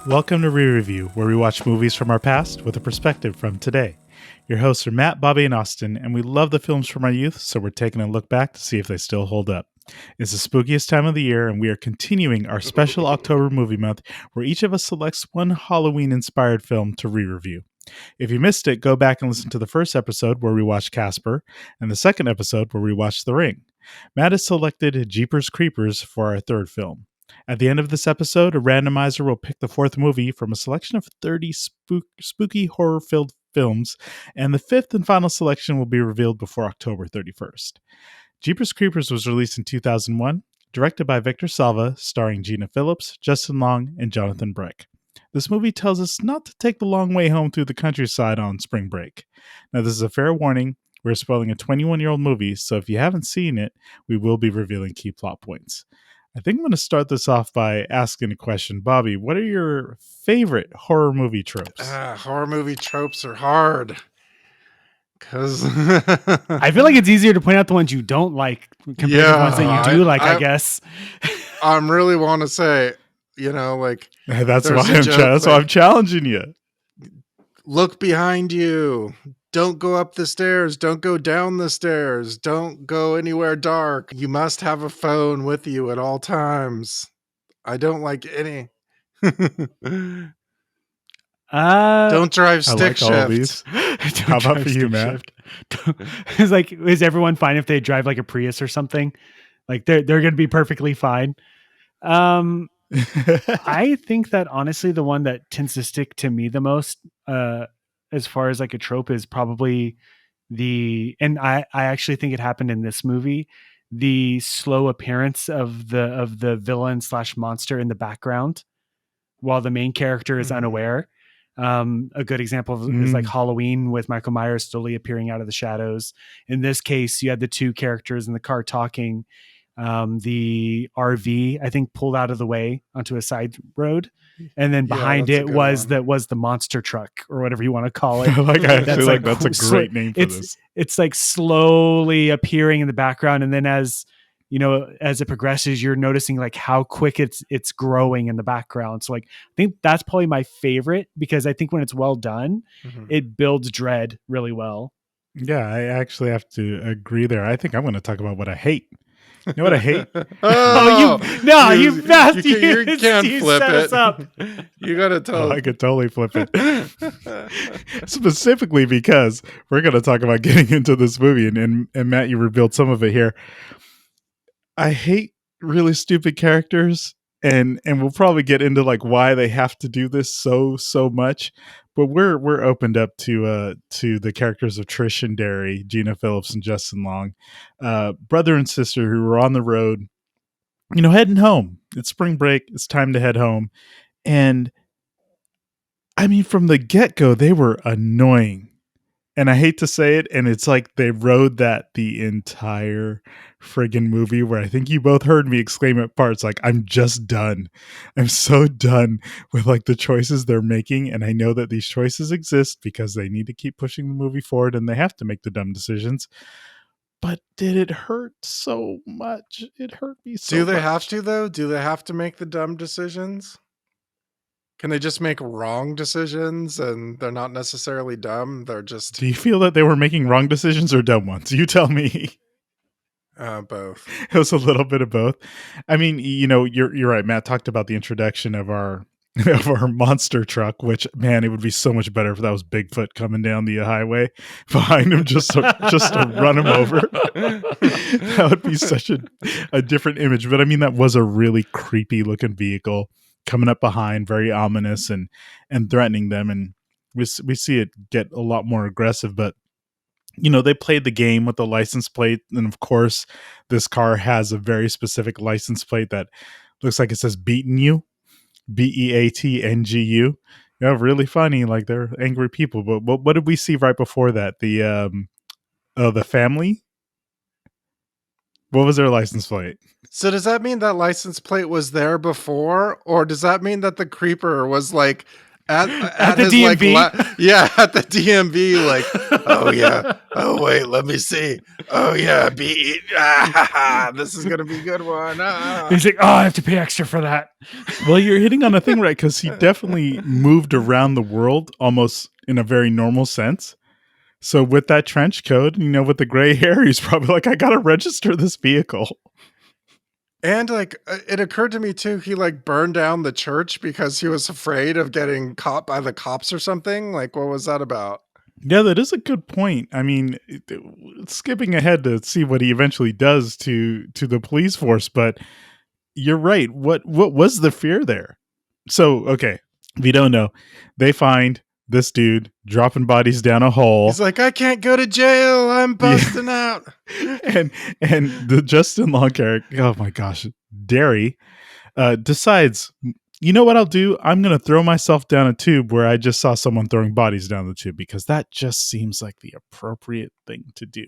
Welcome to Re-Review, where we watch movies from our past with a perspective from today. Your hosts are Matt, Bobby, and Austin, and we love the films from our youth, so we're taking a look back to see if they still hold up. It's the spookiest time of the year, and we are continuing our special October movie month, where each of us selects one Halloween-inspired film to re-review. If you missed it, go back and listen to the first episode where we watched Casper, and the second episode where we watched The Ring. Matt has selected Jeepers Creepers for our third film. At the end of this episode, a randomizer will pick the fourth movie from a selection of 30 spooky horror-filled films, and the fifth and final selection will be revealed before October 31st. Jeepers Creepers was released in 2001, directed by Victor Sava, starring Jena Phillips, Justin Long, and Jonathan Breck. This movie tells us not to take the long way home through the countryside on spring break. Now, this is a fair warning. We're spoiling a 21-year-old movie, so if you haven't seen it, we will be revealing key plot points. I think I'm going to start this off by asking a question. Bobby, what are your favorite horror movie tropes? Horror movie tropes are hard. Because I feel like it's easier to point out the ones you don't like compared to the ones that you do like, I guess. I'm really want to say, that's why I'm challenging you. Look behind you. Don't go up the stairs. Don't go down the stairs. Don't go anywhere dark. You must have a phone with you at all times. I don't like any. Don't drive stick shift. How about for you, Matt? It's like, is everyone fine if they drive like a Prius or something? Like they're going to be perfectly fine. I think that honestly, the one that tends to stick to me the most, as far as like a trope, is probably and I actually think it happened in this movie, the slow appearance of the villain / monster in the background while the main character is unaware. A good example is like Halloween with Michael Myers slowly appearing out of the shadows. In this case, you had the two characters in the car talking. The RV, I think, pulled out of the way onto a side road, and then behind it was the monster truck, or whatever you want to call it. That's a great name for this. It's like slowly appearing in the background, and then as it progresses, you're noticing like how quick it's growing in the background. So like, I think that's probably my favorite, because I think when it's well done, it builds dread really well. Yeah, I actually have to agree there. I think I'm going to talk about what I hate. You know what I hate? You can't flip it. Up. You gotta tell. I could totally flip it. Specifically because we're going to talk about getting into this movie, and Matt, you revealed some of it here. I hate really stupid characters, and we'll probably get into like why they have to do this so much. But we're opened up to the characters of Trish and Derry, Jena Phillips and Justin Long, brother and sister who were on the road, heading home. It's spring break. It's time to head home. And I mean, from the get-go, they were annoying. And I hate to say it, and it's like they rode that the entire friggin' movie, where I think you both heard me exclaim at parts like, I'm just done. I'm so done with like the choices they're making, and I know that these choices exist because they need to keep pushing the movie forward and they have to make the dumb decisions. But did it hurt so much? It hurt me so much. Do they have to, though? Do they have to make the dumb decisions? Can they just make wrong decisions and they're not necessarily dumb? They're just... Do you feel that they were making wrong decisions or dumb ones? You tell me. Both. It was a little bit of both. I mean, you're right. Matt talked about the introduction of our monster truck, which, man, it would be so much better if that was Bigfoot coming down the highway behind him just to run him over. That would be such a different image. But I mean, that was a really creepy looking vehicle coming up behind, very ominous and threatening them. And we see it get a lot more aggressive, but they played the game with the license plate. And of course, this car has a very specific license plate that looks like it says beaten you, BEATNGU. Really funny. Like, they're angry people. But what did we see right before that? The family? What was their license plate? So does that mean that license plate was there before? Or does that mean that the creeper was like at the his DMV? at the DMV, like, oh yeah, oh wait, let me see, oh yeah, this is gonna be a good one. He's like, oh, I have to pay extra for that. Well, you're hitting on a thing, right? Because he definitely moved around the world almost in a very normal sense. So with that trench coat, with the gray hair, he's probably like, I gotta register this vehicle. And like, it occurred to me too, he like burned down the church because he was afraid of getting caught by the cops or something. Like, what was that about? Yeah, that is a good point. I mean, skipping ahead to see what he eventually does to the police force, but you're right. What was the fear there? So, okay, if you don't know, they find this dude dropping bodies down a hole. He's like, I can't go to jail. I'm busting out. and the Justin Long character, oh my gosh, Derry, decides, you know what I'll do? I'm going to throw myself down a tube where I just saw someone throwing bodies down the tube, because that just seems like the appropriate thing to do.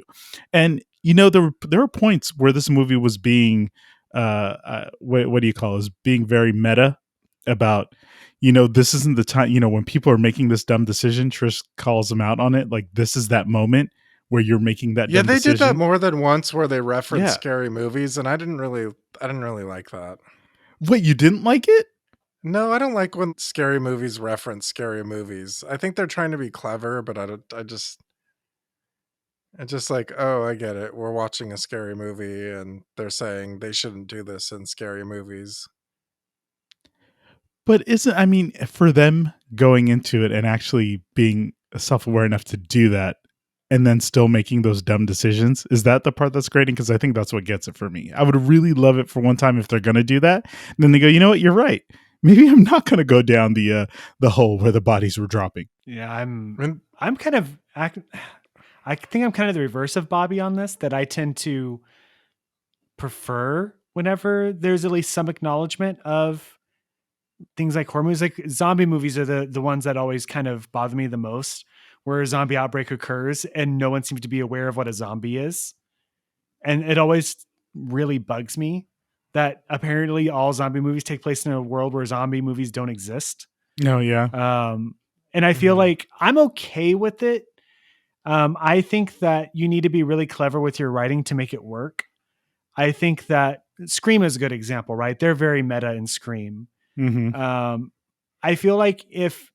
And there were points where this movie was being what do you call it? Was being very meta about, this isn't the time, when people are making this dumb decision, Trish calls them out on it. Like, this is that moment where you're making that Yeah, dumb they decision. did that more than once where they referenced Yeah. scary movies, and I didn't really like that. What, you didn't like it? No, I don't like when scary movies reference scary movies. I think they're trying to be clever, but it's just like, oh, I get it. We're watching a scary movie and they're saying they shouldn't do this in scary movies. But for them going into it and actually being self-aware enough to do that and then still making those dumb decisions, is that the part that's grating? Because I think that's what gets it for me. I would really love it for one time if they're going to do that. And then they go, you know what? You're right. Maybe I'm not going to go down the hole where the bodies were dropping. Yeah, I'm kind of, I think I'm kind of the reverse of Bobby on this, that I tend to prefer whenever there's at least some acknowledgement of things like horror movies. Like zombie movies are the ones that always kind of bother me the most, where a zombie outbreak occurs and no one seems to be aware of what a zombie is. And it always really bugs me that apparently all zombie movies take place in a world where zombie movies don't exist. No, yeah. And I feel like I'm okay with it. I think that you need to be really clever with your writing to make it work. I think that Scream is a good example, right? They're very meta in Scream. Mm-hmm. I feel like if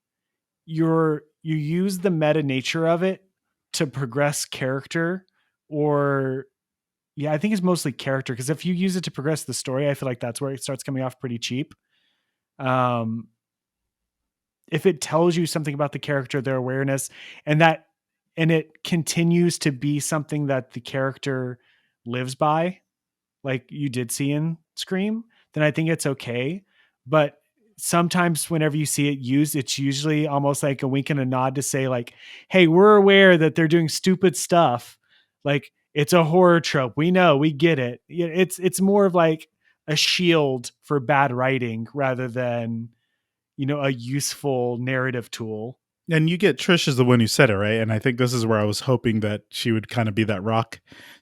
you use the meta nature of it to progress character, or I think it's mostly character, because if you use it to progress the story, I feel like that's where it starts coming off pretty cheap. If it tells you something about the character, their awareness, and it continues to be something that the character lives by, like you did see in Scream, then I think it's okay. But sometimes whenever you see it used, it's usually almost like a wink and a nod to say like, hey, we're aware that they're doing stupid stuff. Like, it's a horror trope. We know, we get it. It's more of like a shield for bad writing rather than, a useful narrative tool. And you get Trish is the one who said it, right? And I think this is where I was hoping that she would kind of be that rock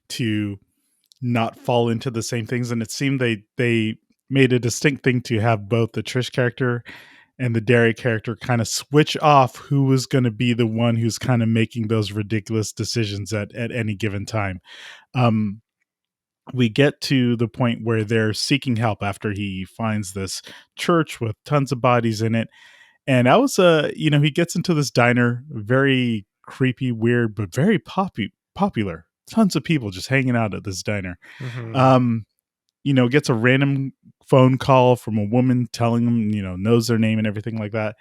to not fall into the same things. And it seemed they made a distinct thing to have both the Trish character and the Derry character kind of switch off who was going to be the one who's kind of making those ridiculous decisions at any given time. We get to the point where they're seeking help after he finds this church with tons of bodies in it. And I was, he gets into this diner, very creepy, weird, but very popular. Tons of people just hanging out at this diner. Mm-hmm. Gets a random phone call from a woman telling him, knows their name and everything like that.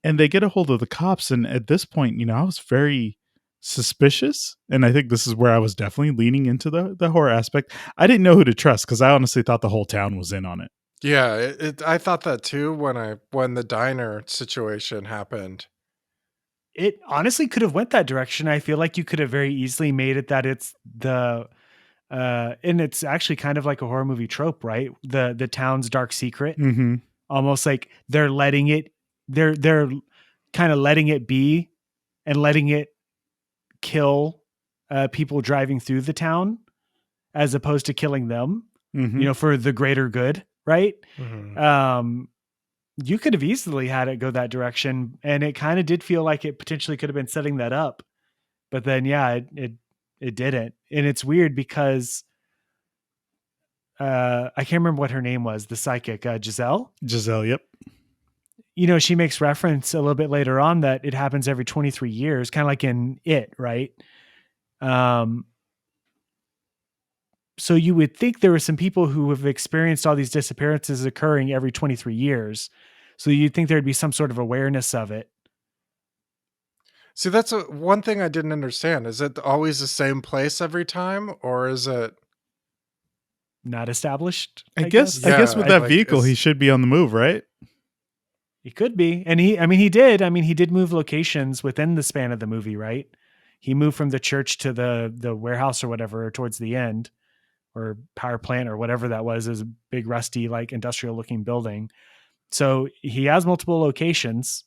And they get a hold of the cops. And at this point, I was very suspicious. And I think this is where I was definitely leaning into the horror aspect. I didn't know who to trust because I honestly thought the whole town was in on it. Yeah, I thought that too when the diner situation happened. It honestly could have went that direction. I feel like you could have very easily made it that it's and it's actually kind of like a horror movie trope, right? The town's dark secret, almost like they're kind of letting it be and letting it kill people driving through the town as opposed to killing them, for the greater good. Right. you could have easily had it go that direction, and it kind of did feel like it potentially could have been setting that up. But then, yeah, it didn't. And it's weird because I can't remember what her name was, the psychic, Giselle. Giselle, yep. She makes reference a little bit later on that it happens every 23 years, kind of like in It, right? So you would think there were some people who have experienced all these disappearances occurring every 23 years. So you'd think there'd be some sort of awareness of it. See, that's one thing I didn't understand. Is it always the same place every time, or is it Not established? I guess with that vehicle, he should be on the move, right? He could be. And he did move locations within the span of the movie, right? He moved from the church to the warehouse or whatever towards the end, or power plant or whatever that was. It was a big, rusty, like industrial looking building. So he has multiple locations,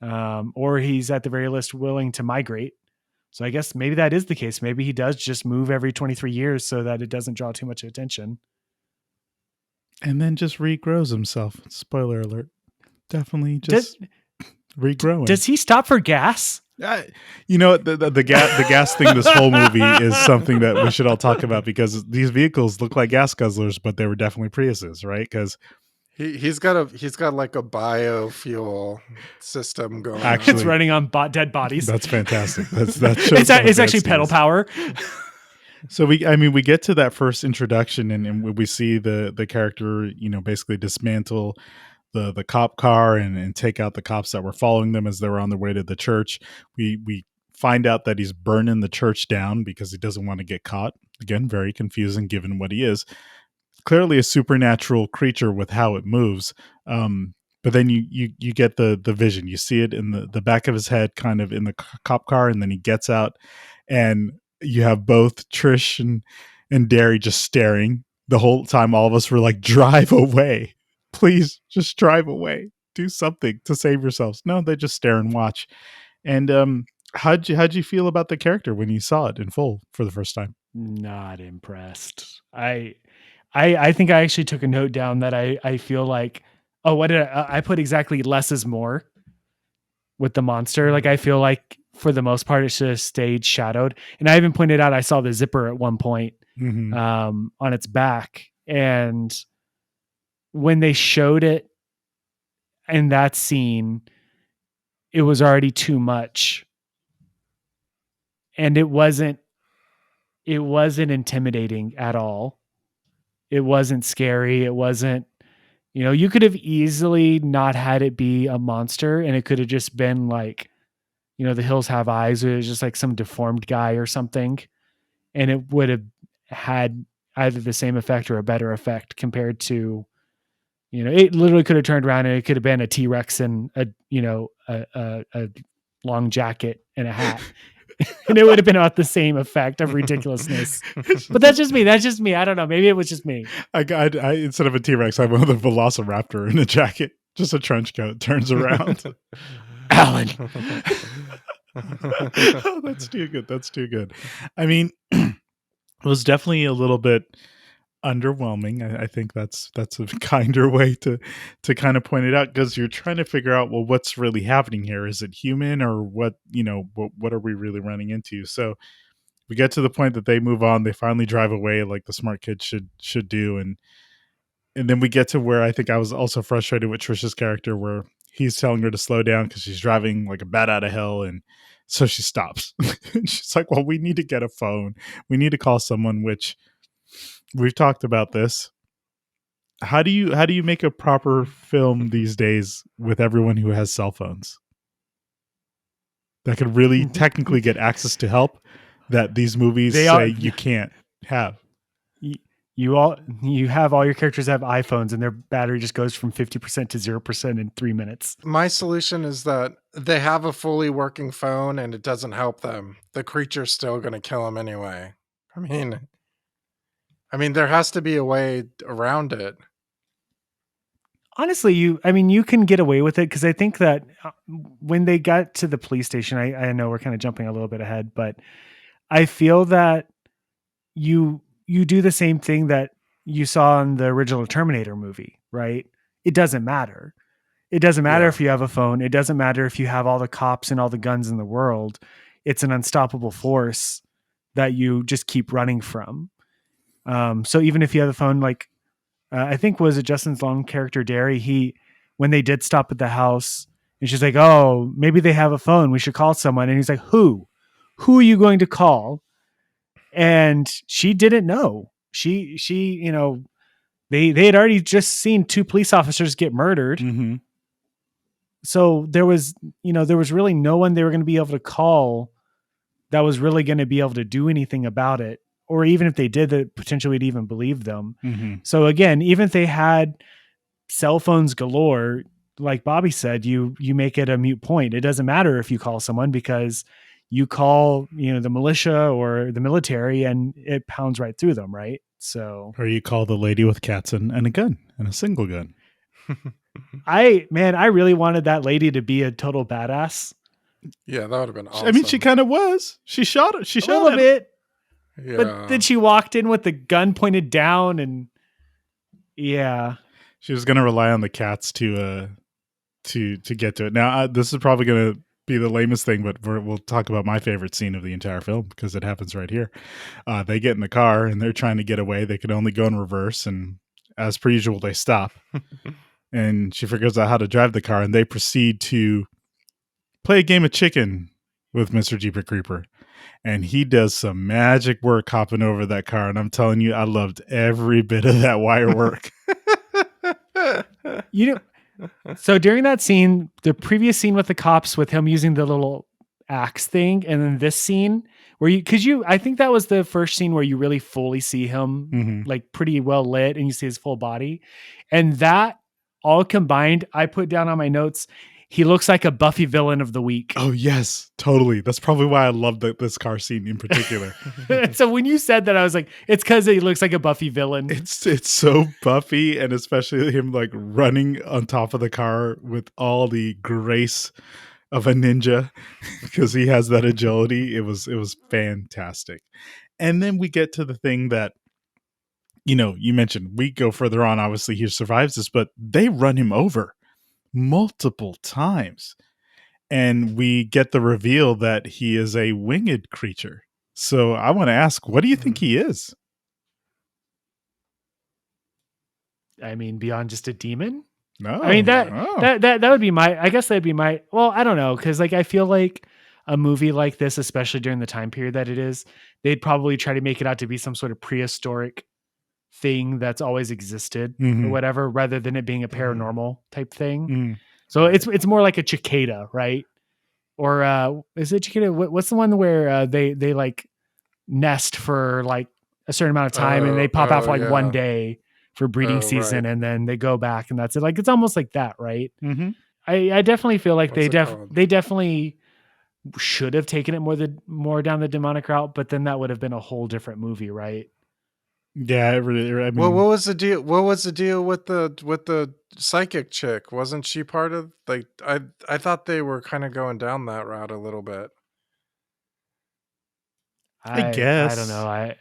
or he's at the very least willing to migrate. So I guess maybe that is the case. Maybe he does just move every 23 years so that it doesn't draw too much attention. And then just regrows himself. Spoiler alert. Definitely just regrowing. Does he stop for gas? The gas thing this whole movie is something that we should all talk about, because these vehicles look like gas guzzlers, but they were definitely Priuses, right? Because he's got like a biofuel system going. Actually, it's running on dead bodies. That's fantastic. It's actually pedal power. So we get to that first introduction, and we see the character, basically dismantle the cop car and take out the cops that were following them as they were on their way to the church. We find out that he's burning the church down because he doesn't want to get caught. Again, very confusing given what he is. Clearly a supernatural creature with how it moves. But then you get the vision. You see it in the back of his head, kind of in the cop car, and then he gets out, and you have both Trish and Derry just staring the whole time. All of us were like, drive away. Please just drive away. Do something to save yourselves. No, they just stare and watch. And how'd you feel about the character when you saw it in full for the first time? Not impressed. I think I actually took a note down that I feel like, what did I put exactly less is more with the monster. Like, I feel like for the most part, it's just stayed shadowed. And I even pointed out, I saw the zipper at one point on its back. And when they showed it in that scene, it was already too much. And it wasn't intimidating at all. It wasn't scary. It wasn't, you could have easily not had it be a monster, and it could have just been like, The Hills Have Eyes. It was just like some deformed guy or something. And it would have had either the same effect or a better effect compared to, it literally could have turned around and it could have been a T-Rex and a long jacket and a hat. And it would have been about the same effect of ridiculousness. But that's just me. I don't know. Maybe it was just me. I instead of a T-Rex, I went with a Velociraptor in a jacket, just a trench coat, turns around. Alan. Oh, that's too good. I mean, it was definitely a little bit underwhelming. I think that's a kinder way to kind of point it out, because you're trying to figure out, well, what's really happening here? Is it human, or what are we really running into? So we get to the point that they move on. They finally drive away like the smart kids should do, and then we get to where I think I was also frustrated with Trisha's character, where he's telling her to slow down because she's driving like a bat out of hell, and so she stops. And she's like, well, we need to get a phone, we need to call someone, which we've talked about this. How do you make a proper film these days with everyone who has cell phones that could really technically get access to help that these movies you can't have? You have all your characters have iPhones, and their battery just goes from 50% to 0% in 3 minutes. My solution is that they have a fully working phone and it doesn't help them. The creature's still going to kill them anyway. I mean, there has to be a way around it. Honestly, you can get away with it, because I think that when they got to the police station, I know we're kind of jumping a little bit ahead, but I feel that you do the same thing that you saw in the original Terminator movie, right? It doesn't matter. It doesn't matter Yeah. if you have a phone. It doesn't matter if you have all the cops and all the guns in the world. It's an unstoppable force that you just keep running from. So even if you have a phone, like I think was it Justin's Long character Derry, when they did stop at the house and she's like, oh, maybe they have a phone. We should call someone. And he's like, who are you going to call? And she didn't know. She, they had already just seen 2 police officers get murdered. Mm-hmm. So there was really no one they were going to be able to call that was really going to be able to do anything about it. Or even if they did, that potentially would even believe them. Mm-hmm. So again, even if they had cell phones galore, like Bobby said, you make it a moot point. It doesn't matter if you call someone, because you call, the militia or the military and it pounds right through them. Right. So, Or you call the lady with cats and a gun, and a single gun. I really wanted that lady to be a total badass. Yeah, that would have been awesome. I mean, she kind of was. She shot it. She A shot little it. bit. Yeah. But then she walked in with the gun pointed down, and yeah, She was going to rely on the cats to get to it. Now, this is probably going to be the lamest thing, but we'll talk about my favorite scene of the entire film because it happens right here. They get in the car and they're trying to get away. They can only go in reverse, and as per usual, they stop. And she figures out how to drive the car, and they proceed to play a game of chicken with Mr. Jeeper Creeper. And he does some magic work hopping over that car. And I'm telling you, I loved every bit of that wire work. So during that scene, the previous scene with the cops, with him using the little axe thing, and then this scene where I think that was the first scene where you really fully see him, like pretty well lit, and you see his full body. And that all combined, I put down on my notes, he looks like a Buffy villain of the week. Oh, yes, totally. That's probably why I love this car scene in particular. So when you said that, I was like, it's because he looks like a Buffy villain. It's so Buffy, and especially him like running on top of the car with all the grace of a ninja because he has that agility. It was fantastic. And then we get to the thing that, you mentioned, we go further on. Obviously, he survives this, but they run him over multiple times. And we get the reveal that he is a winged creature. So I want to ask, what do you think he is? I mean, beyond just a demon? No. I mean, that would be I guess that'd be well, I don't know. Cause like, I feel like a movie like this, especially during the time period that it is, they'd probably try to make it out to be some sort of prehistoric thing that's always existed or whatever, rather than it being a paranormal type thing. So it's more like a cicada, right? Or is it cicada? What's the one where they like nest for like a certain amount of time and they pop out for like 1 day for breeding season, and then they go back, and that's it. Like, it's almost like that, right? I definitely feel like they definitely should have taken it more down the demonic route, but then that would have been a whole different movie, right? Yeah, I mean, well, what was the deal? What was the deal with the psychic chick? Wasn't she part of, like, I thought they were kind of going down that route a little bit. I guess. I don't know.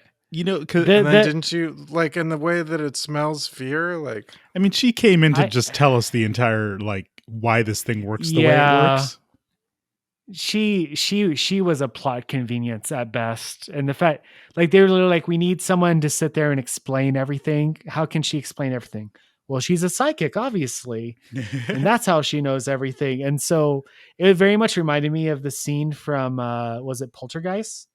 Cause and then didn't you, like, in the way that it smells fear? Like, I mean, she came in to just tell us the entire, like, why this thing works the way it works. She was a plot convenience at best. And the fact, like, they were literally like, we need someone to sit there and explain everything. How can she explain everything? Well, she's a psychic, obviously. And that's how she knows everything. And so it very much reminded me of the scene from, was it Poltergeist?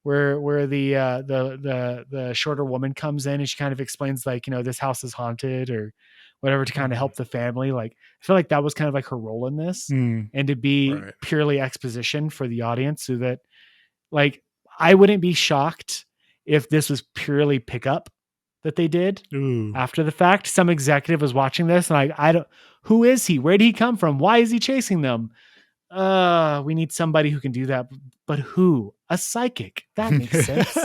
Where the shorter woman comes in and she kind of explains, like, this house is haunted or whatever, to kind of help the family. Like, I feel like that was kind of like her role in this, and to be purely exposition for the audience, so that, like, I wouldn't be shocked if this was purely pickup that they did after the fact. Some executive was watching this and I don't, who is he? Where did he come from? Why is he chasing them? We need somebody who can do that, but who? A psychic. That makes sense.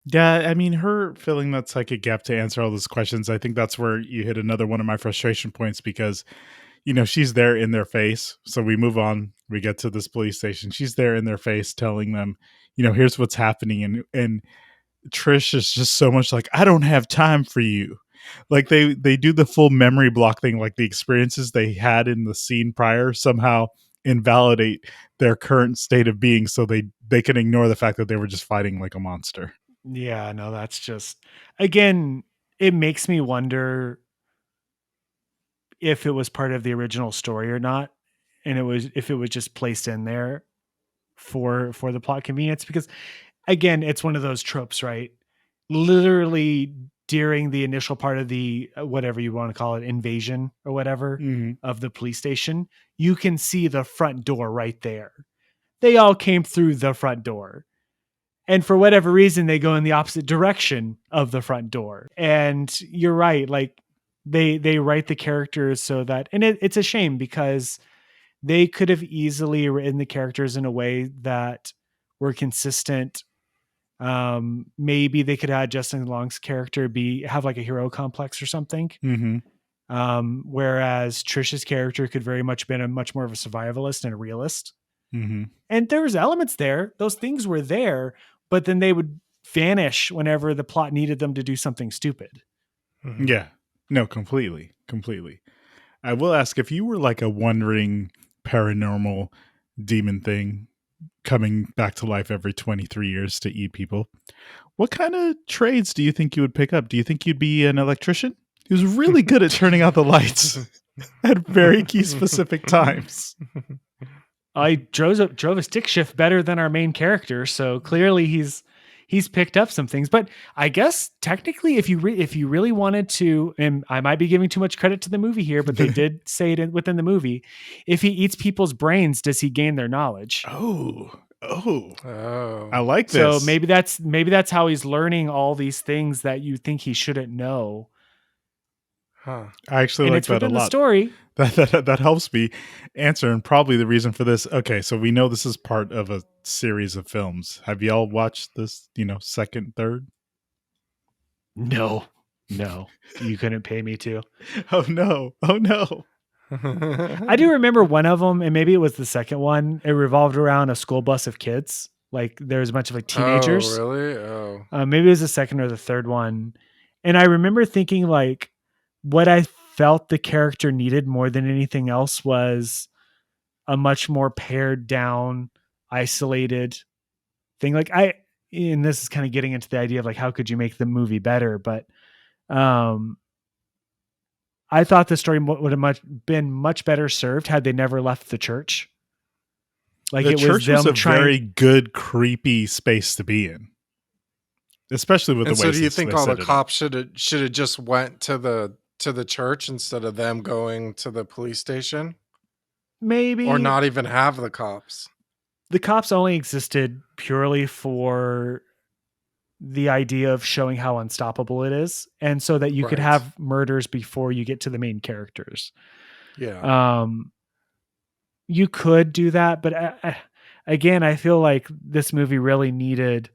Yeah, I mean, her filling that psychic gap to answer all those questions, I think that's where you hit another one of my frustration points, because, she's there in their face. So we move on, we get to this police station. She's there in their face telling them, here's what's happening. And Trish is just so much like, I don't have time for you. Like they do the full memory block thing, like the experiences they had in the scene prior somehow invalidate their current state of being, so they can ignore the fact that they were just fighting like a monster. Yeah, no, that's just, again, it makes me wonder if it was part of the original story or not, and if it was just placed in there for the plot convenience, because again, it's one of those tropes, right? Literally during the initial part of the whatever you want to call it, invasion or whatever of the police station, you can see the front door right there. They all came through the front door. And for whatever reason, they go in the opposite direction of the front door. And you're right. Like they write the characters so that, and it's a shame because they could have easily written the characters in a way that were consistent. Maybe they could have Justin Long's character have like a hero complex or something. Whereas Trish's character could very much been a much more of a survivalist and a realist. And there was elements there. Those things were there, but then they would vanish whenever the plot needed them to do something stupid. Yeah, no, completely. I will ask, if you were like a wandering paranormal demon thing coming back to life every 23 years to eat people, what kind of trades do you think you would pick up? Do you think you'd be an electrician? He was really good at turning out the lights at very key specific times. I drove a stick shift better than our main character, so clearly he's picked up some things. But I guess technically, if you really wanted to, and I might be giving too much credit to the movie here, but they did say it within the movie, if he eats people's brains, does he gain their knowledge? Oh, I like this. So maybe that's how he's learning all these things that you think he shouldn't know. I actually like that a lot. The story. That helps me answer, and probably the reason for this. Okay, so we know this is part of a series of films. Have y'all watched this, second, third? No, you couldn't pay me to. Oh no. I do remember one of them, and maybe it was the second one. It revolved around a school bus of kids. Like there was a bunch of like teenagers. Oh, really? Oh. Maybe it was the second or the third one. And I remember thinking like what I felt the character needed more than anything else was a much more pared down, isolated thing. Like and this is kind of getting into the idea of like, how could you make the movie better? But, I thought the story would have been much better served had they never left the church. Like the it church was them very good, creepy space to be in, especially with the way. So, do you think all the cops should have just went to the church instead of them going to the police station? Maybe, or not even have the cops. The cops only existed purely for the idea of showing how unstoppable it is, and so that you could have murders before you get to the main characters. Yeah. You could do that, but again, I feel like this movie really needed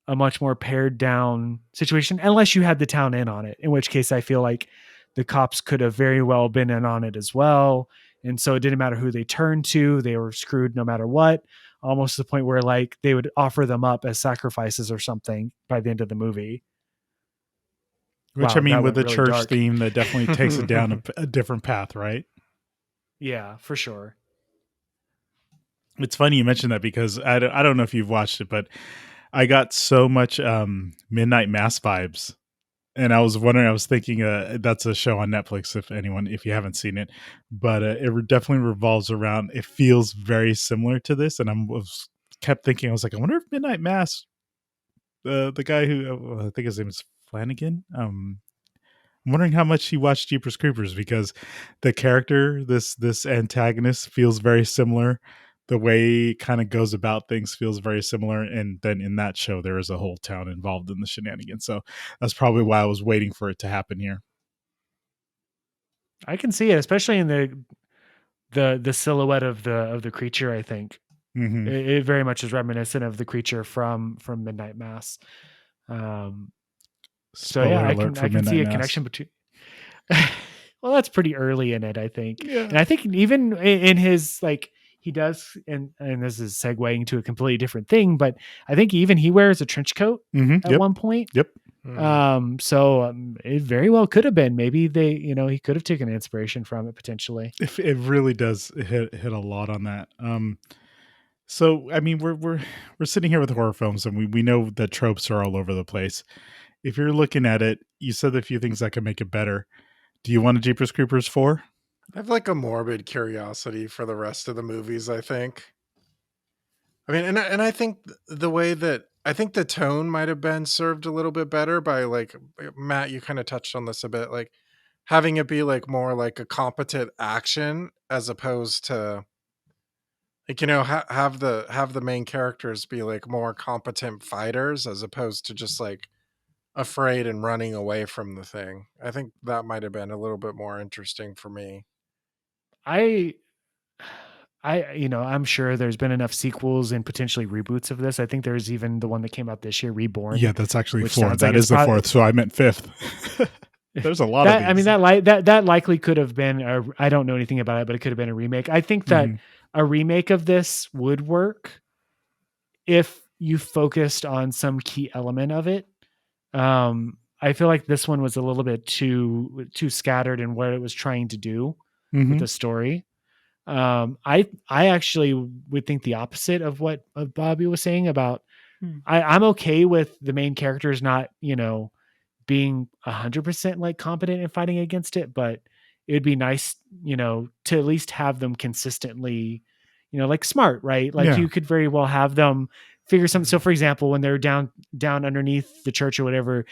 a much more pared down situation, unless you had the town in on it, in which case I feel like the cops could have very well been in on it as well. And so it didn't matter who they turned to, they were screwed no matter what. Almost to the point where like they would offer them up as sacrifices or something by the end of the movie. Which, wow, with the really church dark theme, that definitely takes it down a different path, right? Yeah, for sure. It's funny you mentioned that because I don't know if you've watched it, but I got so much Midnight Mass vibes. And I was thinking that's a show on Netflix if you haven't seen it, but it definitely revolves around, it feels very similar to this. And I kept thinking, I was like, I wonder if Midnight Mass, the guy who, I think his name is Flanagan. I'm wondering how much he watched Jeepers Creepers, because the character, this antagonist, feels very similar. The way he kind of goes about things feels very similar. And then in that show, there is a whole town involved in the shenanigans. So that's probably why I was waiting for it to happen here. I can see it, especially in the silhouette of the creature. I think it very much is reminiscent of the creature from Midnight Mass. So yeah, I can see a connection between. Well, that's pretty early in it, I think. Yeah. And I think even in his like. He does, and this is segueing to a completely different thing, but I think even he wears a trench coat at one point. Yep. It very well could have been. Maybe he could have taken inspiration from it potentially. If it really does hit a lot on that. So I mean, we're sitting here with horror films, and we know that tropes are all over the place. If you're looking at it, you said a few things that could make it better. Do you want a Jeepers Creepers 4? I have like a morbid curiosity for the rest of the movies, I think. I mean, and I think the way that I think the tone might have been served a little bit better by like Matt, you kind of touched on this a bit, like having it be like more like a competent action as opposed to like have the main characters be like more competent fighters as opposed to just like afraid and running away from the thing. I think that might have been a little bit more interesting for me. I I'm sure there's been enough sequels and potentially reboots of this. I think there's even the one that came out this year, Reborn. Yeah, that's actually which 4. sounds That like is the 4th, so I meant 5th. There's a lot of these. I mean, that likely could have been I don't know anything about it, but it could have been a remake. I think that a remake of this would work if you focused on some key element of it. I feel like this one was a little bit too scattered in what it was trying to do with the story. I actually would think the opposite of what Bobby was saying about. I'm okay with the main characters not, being 100% like competent in fighting against it, but it would be nice, to at least have them consistently, like smart, right? Like you could very well have them figure something. So for example, when they're down underneath the church or whatever,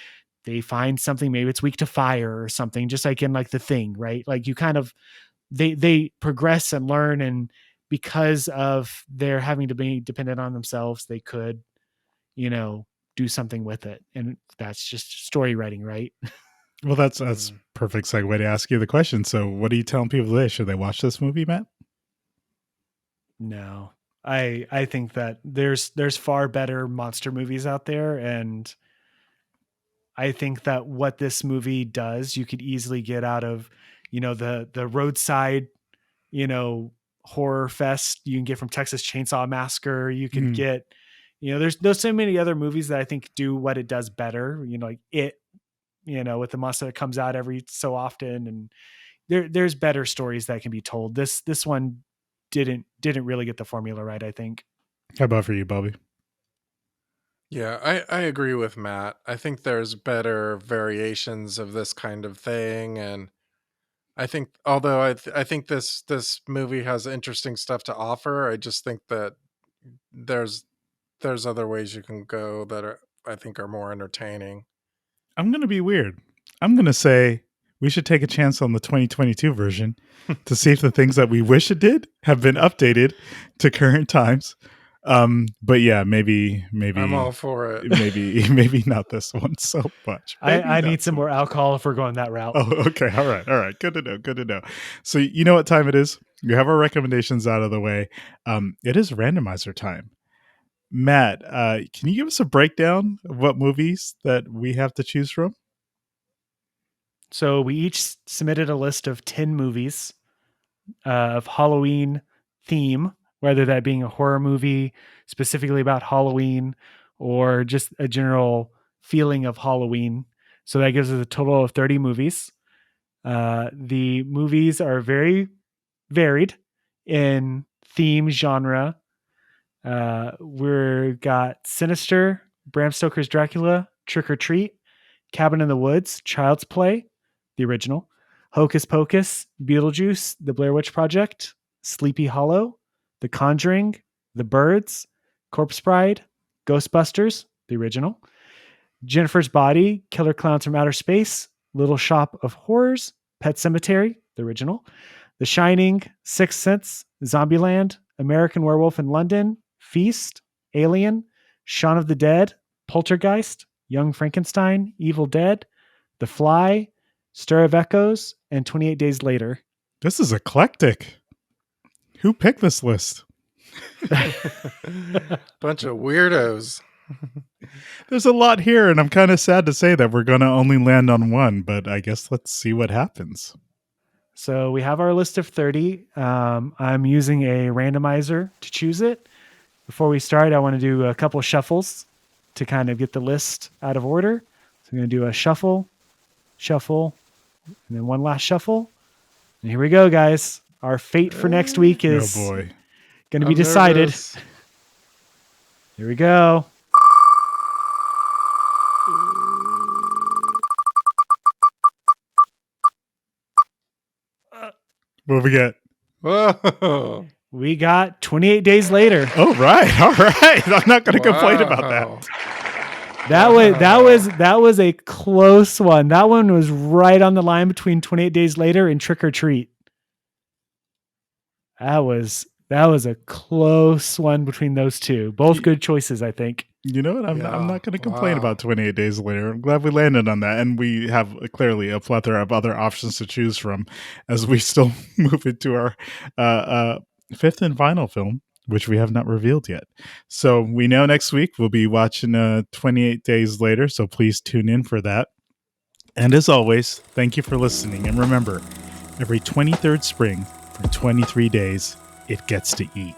they find something, maybe it's weak to fire or something, just like in like The Thing, right? Like you kind of, they progress and learn, and because of their having to be dependent on themselves, they could, do something with it. And that's just story writing, right? Well, that's perfect segue to ask you the question. So what are you telling people today? Should they watch this movie, Matt? No. I think that there's far better monster movies out there, and I think that what this movie does, you could easily get out of, the roadside, horror fest you can get from Texas Chainsaw Massacre. You could get, there's so many other movies that I think do what it does better, like It, with the monster that comes out every so often, and there's better stories that can be told. This one didn't really get the formula right, I think. How about for you, Bobby? Yeah, I agree with Matt. I think there's better variations of this kind of thing, and I think although I think this movie has interesting stuff to offer, I just think that there's other ways you can go that are I think are more entertaining. I'm going to be weird. I'm going to say we should take a chance on the 2022 version to see if the things that we wish it did have been updated to current times. But yeah, maybe I'm all for it. maybe not this one so much. I need some more alcohol if we're going that route. Oh, okay. All right. Good to know. So you know what time it is? You have our recommendations out of the way. It is randomizer time. Matt, can you give us a breakdown of what movies that we have to choose from? So we each submitted a list of 10 movies of Halloween theme, whether that being a horror movie specifically about Halloween or just a general feeling of Halloween. So that gives us a total of 30 movies. The movies are very varied in theme genre. We've got Sinister, Bram Stoker's Dracula, Trick or Treat, Cabin in the Woods, Child's Play, the original, Hocus Pocus, Beetlejuice, The Blair Witch Project, Sleepy Hollow, The Conjuring, The Birds, Corpse Bride, Ghostbusters, the original, Jennifer's Body, Killer Clowns from Outer Space, Little Shop of Horrors, Pet Sematary, the original, The Shining, Sixth Sense, Zombieland, American Werewolf in London, Feast, Alien, Shaun of the Dead, Poltergeist, Young Frankenstein, Evil Dead, The Fly, Stir of Echoes, and 28 Days Later. This is eclectic. Who picked this list? Bunch of weirdos. There's a lot here, and I'm kind of sad to say that we're going to only land on one, but I guess let's see what happens. So we have our list of 30. I'm using a randomizer to choose it. Before we start, I want to do a couple shuffles to kind of get the list out of order. So I'm going to do a shuffle, shuffle, and then one last shuffle. And here we go, guys. Our fate for next week is Oh boy. going to be I'm decided. nervous. Here we go. What we get? Whoa. We got 28 days later. Oh, right. All right. I'm not going to complain about Wow. that. That was a close one. That one was right on the line between 28 Days Later and Trick or Treat. That was a close one between those two. Both good choices, I think. You know what? I'm not going to complain Wow. about 28 Days Later. I'm glad we landed on that. And we have clearly a plethora of other options to choose from as we still move into our fifth and final film, which we have not revealed yet. So we know next week we'll be watching 28 Days Later. So please tune in for that. And as always, thank you for listening. And remember, every 23rd spring for 23 days, it gets to eat.